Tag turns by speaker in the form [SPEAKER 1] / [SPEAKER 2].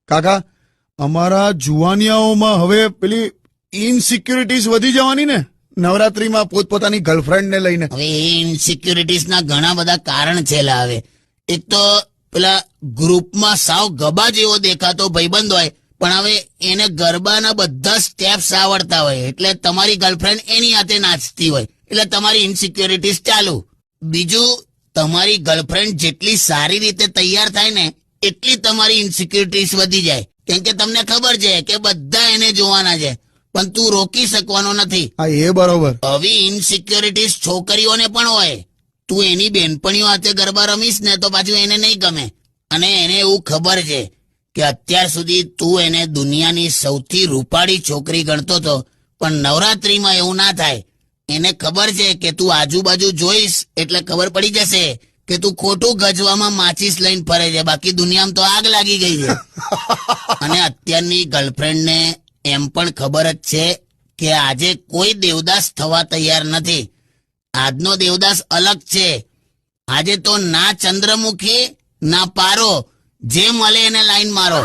[SPEAKER 1] કાકા, અમારા જુવાનિયાઓમાં હવે પેલી ઇનસિક્યુરિટીઝ વધી જવાની ને નવરાત્રીમાં પોતપોતાની ગર્લફ્રેન્ડ ને લઈને.
[SPEAKER 2] હવે એ ઇનસિક્યુરિટીઝ ના ઘણા બધા કારણ છે. હવે એક તો પેલા ગ્રુપમાં સાવ ગબા જેવો દેખાતો ભાઈબંધ હોય, પણ હવે એને ગરબાના બધા સ્ટેપ્સ આવડતા હોય, એટલે તમારી ગર્લફ્રેન્ડ એની હાથે નાચતી હોય, એટલે તમારી ઇનસિક્યુરિટીઝ ચાલુ. બીજું, તમારી ગર્લફ્રેન્ડ જેટલી સારી રીતે તૈયાર થાય ને એટલી તમારી ઇનસિક્યુરિટીઝ વધી જાય, કેમ કે તમને ખબર છે કે બધા એને જોવાના છે, પણ તું રોકી શકવાનો નથી.
[SPEAKER 1] હા, એ બરોબર.
[SPEAKER 2] આવી ઇનસિક્યુરિટીઝ છોકરીઓને પણ હોય. તું એની બેનપણીઓ હાથે ગરબા રમીશ ને તો પાછું એને નહીં ગમે, અને એને એવું ખબર છે કે અત્યાર સુધી તું એને દુનિયાની સૌથી રૂપાળી છોકરી ગણતો હતો, પણ નવરાત્રીમાં એવું ના થાય. એને ખબર છે કે તું આજુબાજુ જોઈશ એટલે ખબર પડી જશે કે તું ખોટું ગજવામાં માચીસ લઈને ફરે છે, બાકી દુનિયામાં તો આગ લાગી ગઈ છે. અને અત્યારની ગર્લફ્રેન્ડને એમ પણ ખબર જ છે કે આજે કોઈ દેવદાસ થવા તૈયાર નથી. આજનો દેવદાસ અલગ છે. આજે તો ના ચંદ્રમુખી ના પારો, જે મળે એને લાઈન મારો.